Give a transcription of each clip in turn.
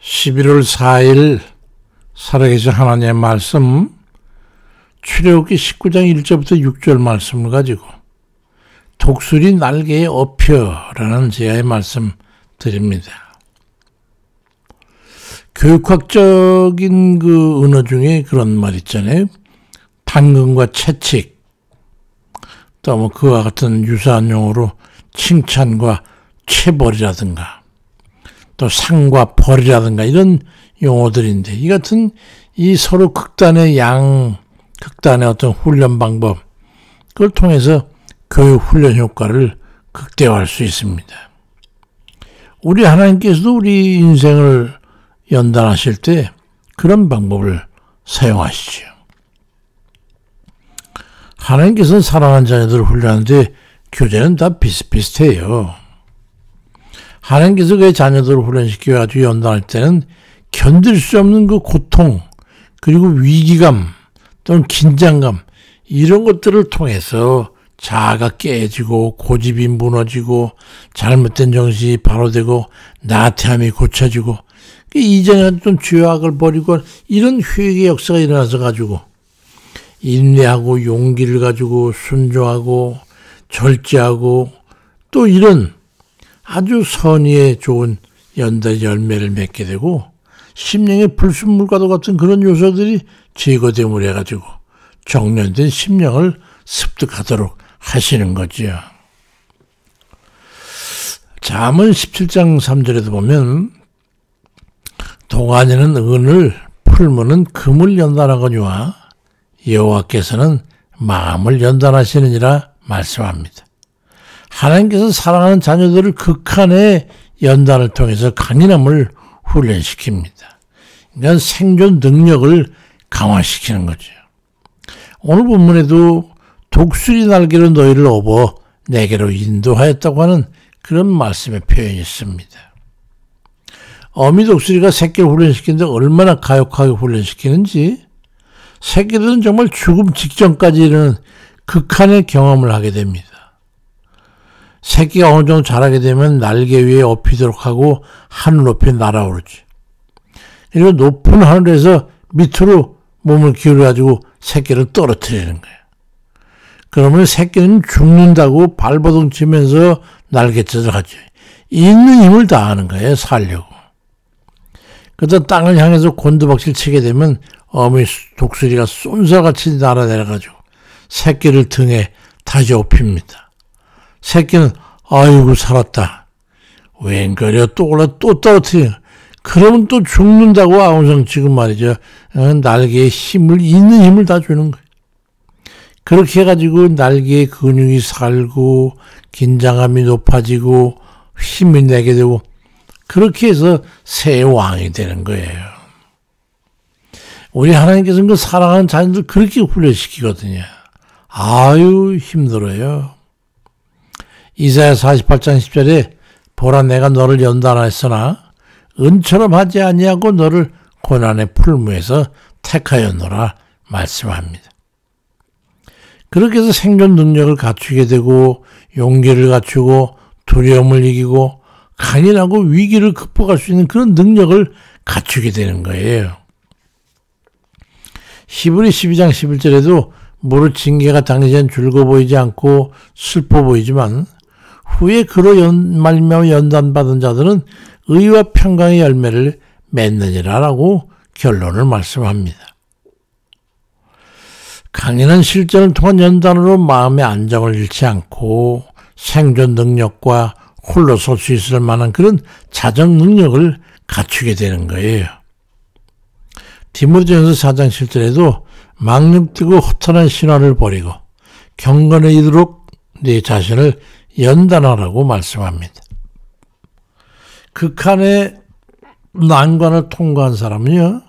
11월 4일 살아계신 하나님의 말씀 출애굽기 19장 1절부터 6절 말씀을 가지고 독수리 날개에 업혀라는 제야의 말씀 드립니다. 교육학적인 그 언어 중에 그런 말 있잖아요. 당근과 채찍, 또 뭐 그와 같은 유사한 용어로 칭찬과 체벌이라든가 또 상과 벌이라든가 이런 용어들인데, 이 같은 이 서로 극단의 극단의 어떤 훈련 방법, 그걸 통해서 교육 훈련 효과를 극대화할 수 있습니다. 우리 하나님께서도 우리 인생을 연단하실 때 그런 방법을 사용하시죠. 하나님께서는 사랑하는 자녀들을 훈련하는데 교재는 다 비슷비슷해요. 하나님께서 그의 자녀들을 훈련시켜가지고 연단할 때는 견딜 수 없는 그 고통, 그리고 위기감 또는 긴장감, 이런 것들을 통해서 자아가 깨지고 고집이 무너지고 잘못된 정신이 바로되고 나태함이 고쳐지고 이전에 좀 죄악을 버리고 이런 회개의 역사가 일어나서 가지고 인내하고 용기를 가지고 순종하고 절제하고 또 이런 아주 선의에 좋은 연단의 열매를 맺게 되고 심령의 불순물과도 같은 그런 요소들이 제거됨을 해가지고 정련된 심령을 습득하도록 하시는 거지요. 잠언 17장 3절에도 보면 동안에는 은을, 풀무는 금을 연단하거니와 여호와께서는 마음을 연단하시느니라 말씀합니다. 하나님께서 사랑하는 자녀들을 극한의 연단을 통해서 강인함을 훈련시킵니다. 그러니까 생존 능력을 강화시키는 거죠. 오늘 본문에도 독수리 날개로 너희를 업어 내게로 인도하였다고 하는 그런 말씀의 표현이 있습니다. 어미 독수리가 새끼를 훈련시키는데 얼마나 가혹하게 훈련시키는지, 새끼들은 정말 죽음 직전까지 이르는 극한의 경험을 하게 됩니다. 새끼가 어느 정도 자라게 되면 날개 위에 업히도록 하고 하늘 높이 날아오르지. 그리고 높은 하늘에서 밑으로 몸을 기울여가지고 새끼를 떨어뜨리는 거예요. 그러면 새끼는 죽는다고 발버둥 치면서 날갯짓을 하죠. 있는 힘을 다하는 거예요, 살려고. 그러다 땅을 향해서 곤두박질 치게 되면 어미 독수리가 쏜살같이 날아내려가지고 새끼를 등에 다시 업힙니다. 새끼는 아이고 살았다. 웬걸요, 또 올라 또 떨어뜨려. 그러면 또 죽는다고 아웅성 지금 말이죠. 날개에 있는 힘을 다 주는 거예요. 그렇게 해가지고 날개의 근육이 살고 긴장감이 높아지고 힘이 내게 되고 그렇게 해서 새 왕이 되는 거예요. 우리 하나님께서는 그 사랑하는 자녀들 그렇게 훈련시키거든요. 아유 힘들어요. 이사야 48장 10절에 보라 내가 너를 연단하였으나 은처럼 하지 아니하고 너를 고난의 풀무에서 택하였노라 말씀합니다. 그렇게 해서 생존 능력을 갖추게 되고 용기를 갖추고 두려움을 이기고 강인하고 위기를 극복할 수 있는 그런 능력을 갖추게 되는 거예요. 히브리 12장 11절에도 무릇 징계가 당시엔 즐거워 보이지 않고 슬퍼 보이지만 후에 그로 말미암아 연단받은 자들은 의와 평강의 열매를 맺느니라라고 결론을 말씀합니다. 강인한 실전을 통한 연단으로 마음의 안정을 잃지 않고 생존 능력과 홀로 설 수 있을 만한 그런 자정 능력을 갖추게 되는 거예요. 디모데전서 4장 7절에도 망령되고 허탄한 신화를 버리고 경건에 이르도록 네 자신을 연단하라고 말씀합니다. 극한의 난관을 통과한 사람은요,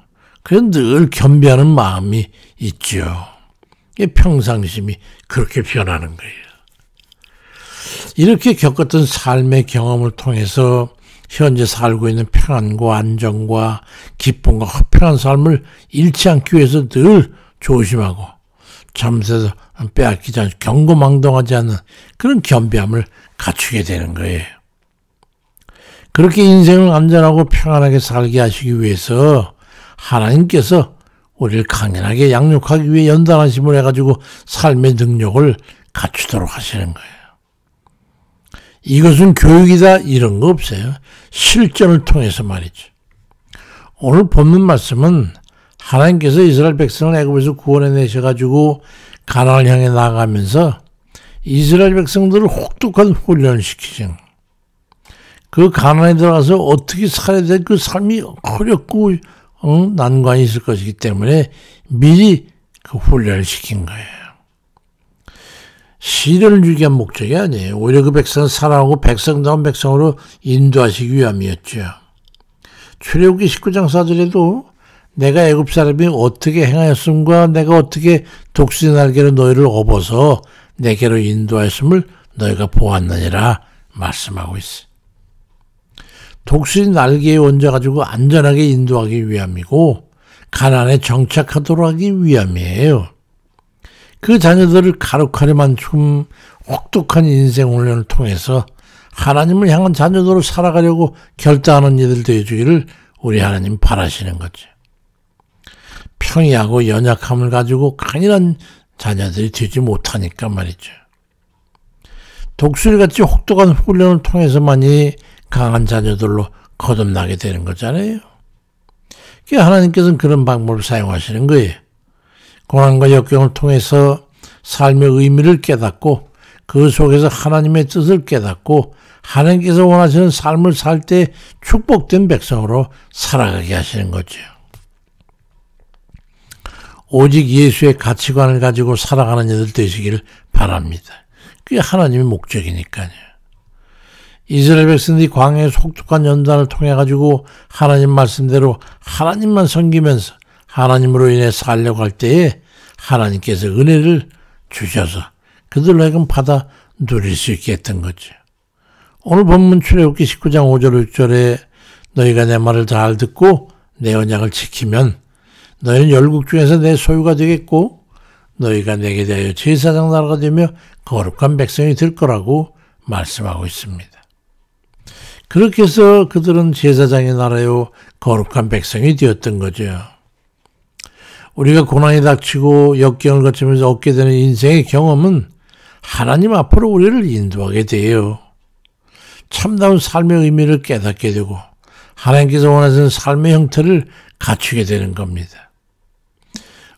그냥 늘 겸비하는 마음이 있죠. 평상심이 그렇게 변하는 거예요. 이렇게 겪었던 삶의 경험을 통해서 현재 살고 있는 평안과 안정과 기쁨과 화평한 삶을 잃지 않기 위해서 늘 조심하고 잠새서 빼앗기지 않고 경고망동하지 않는 그런 겸비함을 갖추게 되는 거예요. 그렇게 인생을 안전하고 평안하게 살게 하시기 위해서 하나님께서 우리를 강인하게 양육하기 위해 연단하심을 해가지고 삶의 능력을 갖추도록 하시는 거예요. 이것은 교육이다 이런 거 없어요. 실전을 통해서 말이죠. 오늘 본문 말씀은 하나님께서 이스라엘 백성을 애굽에서 구원해 내셔가지고 가나안을 향해 나아가면서 이스라엘 백성들을 혹독한 훈련을 시키신 그 가나안에 들어가서 어떻게 살아야 될 그 삶이 어렵고 난관이 있을 것이기 때문에 미리 그 훈련을 시킨 거예요. 시련을 주기 위한 목적이 아니에요. 오히려 그 백성을 사랑하고 백성다운 백성으로 인도하시기 위함이었죠. 출애굽기 19장 4절에도 내가 애굽 사람이 어떻게 행하였음과 내가 어떻게 독수리 날개로 너희를 업어서 내게로 인도하였음을 너희가 보았느니라 말씀하고 있어요. 독수리 날개에 얹어가지고 안전하게 인도하기 위함이고 가나안에 정착하도록 하기 위함이에요. 그 자녀들을 가혹하려 만큼 혹독한 인생 훈련을 통해서 하나님을 향한 자녀들로 살아가려고 결단하는 이들 되어주기를 우리 하나님 바라시는 거죠. 평이하고 연약함을 가지고 강인한 자녀들이 되지 못하니까 말이죠. 독수리같이 혹독한 훈련을 통해서만이 강한 자녀들로 거듭나게 되는 거잖아요. 하나님께서는 그런 방법을 사용하시는 거예요. 고난과 역경을 통해서 삶의 의미를 깨닫고 그 속에서 하나님의 뜻을 깨닫고 하나님께서 원하시는 삶을 살 때 축복된 백성으로 살아가게 하시는 거죠. 오직 예수의 가치관을 가지고 살아가는 이들 되시기를 바랍니다. 그게 하나님의 목적이니까요. 이스라엘 백성들이 광야에서 혹독한 연단을 통해 가지고 하나님 말씀대로 하나님만 섬기면서 하나님으로 인해 살려고 할 때에 하나님께서 은혜를 주셔서 그들로 하여금 받아 누릴 수 있게 했던 거죠. 오늘 본문 출애굽기 19장 5절 6절에 너희가 내 말을 잘 듣고 내 언약을 지키면 너희는 열국 중에서 내 소유가 되겠고 너희가 내게 대하여 제사장 나라가 되며 거룩한 백성이 될 거라고 말씀하고 있습니다. 그렇게 해서 그들은 제사장의 나라요 거룩한 백성이 되었던 거죠. 우리가 고난이 닥치고 역경을 거치면서 얻게 되는 인생의 경험은 하나님 앞으로 우리를 인도하게 돼요. 참다운 삶의 의미를 깨닫게 되고 하나님께서 원하시는 삶의 형태를 갖추게 되는 겁니다.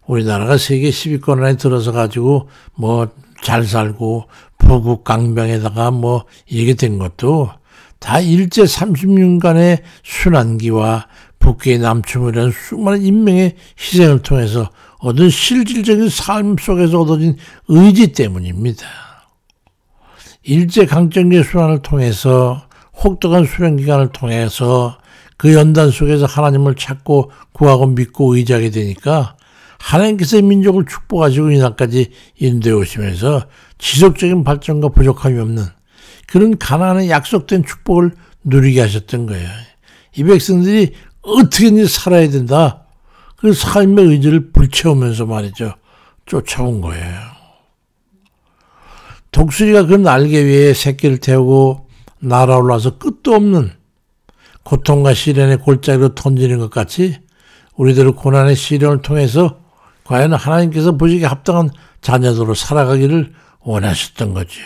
우리나라가 세계 10위권 안에 들어서 가지고 잘 살고 부국 강병에다가 이게 된 것도 다 일제 30년간의 순환기와 북괴의 남춤이라는 수많은 인명의 희생을 통해서 얻은 실질적인 삶 속에서 얻어진 의지 때문입니다. 일제 강점기의 순환을 통해서 혹독한 수련기간을 통해서 그 연단 속에서 하나님을 찾고 구하고 믿고 의지하게 되니까 하나님께서 민족을 축복하시고 이날까지 인도해 오시면서 지속적인 발전과 부족함이 없는 그런 가나안의 약속된 축복을 누리게 하셨던 거예요. 이 백성들이 어떻게든지 살아야 된다. 그 삶의 의지를 불태우면서 말이죠. 쫓아온 거예요. 독수리가 그 날개 위에 새끼를 태우고 날아올라서 끝도 없는 고통과 시련의 골짜기로 던지는 것 같이 우리들을 고난의 시련을 통해서 과연 하나님께서 보시기에 합당한 자녀들로 살아가기를 원하셨던 거죠.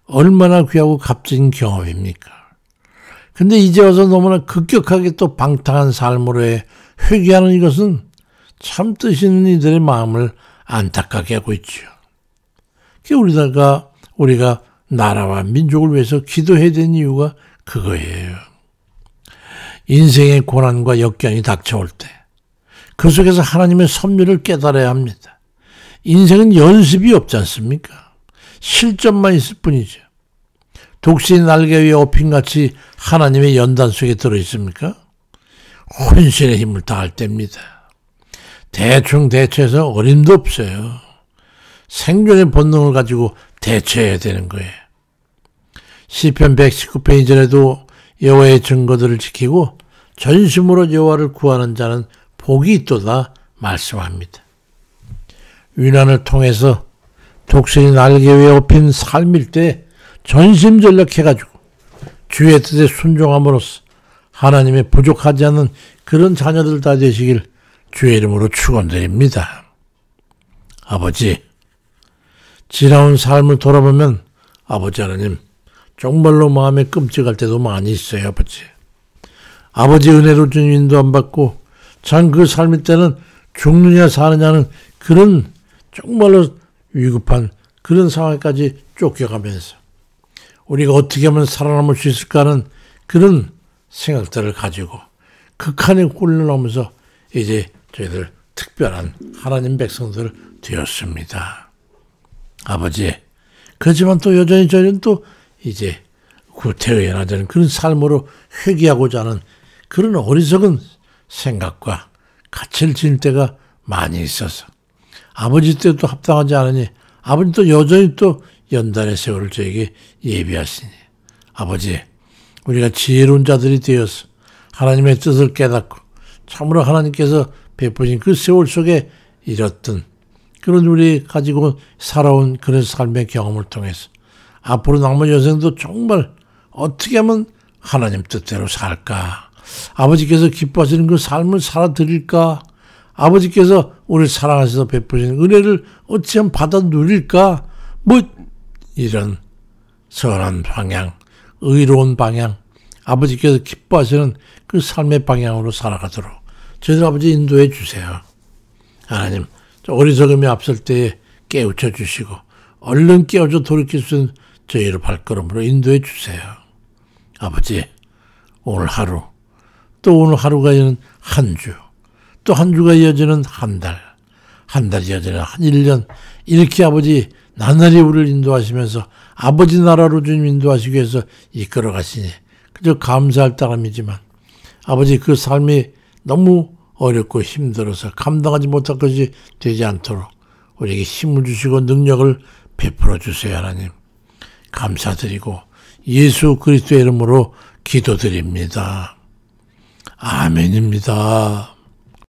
얼마나 귀하고 값진 경험입니까? 근데 이제 와서 너무나 급격하게 또 방탕한 삶으로의 회귀하는 이것은 참 뜻 있는 이들의 마음을 안타깝게 하고 있죠. 우리가 나라와 민족을 위해서 기도해야 되는 이유가 그거예요. 인생의 고난과 역경이 닥쳐올 때 그 속에서 하나님의 섭리를 깨달아야 합니다. 인생은 연습이 없지 않습니까? 실전만 있을 뿐이죠. 독수리 날개 위에 업힌같이 하나님의 연단 속에 들어있습니까? 혼신의 힘을 다할 때입니다. 대충 대처해서 어림도 없어요. 생존의 본능을 가지고 대처해야 되는 거예요. 시편 119편 2절에도 여호와의 증거들을 지키고 전심으로 여호와를 구하는 자는 복이 있도다 말씀합니다. 위난을 통해서 독수리 날개 위에 업힌 삶일 때 전심전력해가지고 주의 뜻에 순종함으로써 하나님의 부족하지 않는 그런 자녀들 다 되시길 주의 이름으로 축원드립니다. 아버지, 지나온 삶을 돌아보면 아버지 하나님 정말로 마음에 끔찍할 때도 많이 있어요. 아버지 은혜로 주님 인도 안 받고 참 그 삶일 때는 죽느냐 사느냐는 그런 정말로 위급한 그런 상황까지 쫓겨가면서 우리가 어떻게 하면 살아남을 수 있을까 하는 그런 생각들을 가지고 극한에 굴러나오면서 이제 저희들 특별한 하나님 백성들 되었습니다. 아버지, 그렇지만 또 여전히 저희는 또 이제 구태의연하자는 그런 삶으로 회귀하고자 하는 그런 어리석은 생각과 가치를 지닐 때가 많이 있어서 아버지 때도 합당하지 않으니 아버지 또 여전히 또 연단의 세월을 저에게 예비하시니 아버지, 우리가 지혜로운 자들이 되어서 하나님의 뜻을 깨닫고 참으로 하나님께서 베푸신 그 세월 속에 이뤘던 그런 우리 가지고 살아온 그런 삶의 경험을 통해서 앞으로 남은 여생도 정말 어떻게 하면 하나님 뜻대로 살까? 아버지께서 기뻐하시는 그 삶을 살아드릴까? 아버지께서 우리를 사랑하셔서 베푸시는 은혜를 어찌하면 받아 누릴까? 이런 선한 방향, 의로운 방향, 아버지께서 기뻐하시는 그 삶의 방향으로 살아가도록 저희들 아버지 인도해 주세요. 하나님, 어리석음이 앞설 때에 깨우쳐 주시고 얼른 깨어져 돌이킬 수 있는 저희를 발걸음으로 인도해 주세요. 아버지, 오늘 하루, 또 오늘 하루가 이어지는 한 주, 또 한 주가 이어지는 한 달, 한 달이 이어지는 한 1년, 이렇게 아버지 나날이 우리를 인도하시면서 아버지 나라로 주님 인도하시기 위해서 이끌어 가시니 그저 감사할 따름이지만 아버지 그 삶이 너무 어렵고 힘들어서 감당하지 못할 것이 되지 않도록 우리에게 힘을 주시고 능력을 베풀어 주세요. 하나님, 감사드리고 예수 그리스도의 이름으로 기도드립니다. 아멘입니다.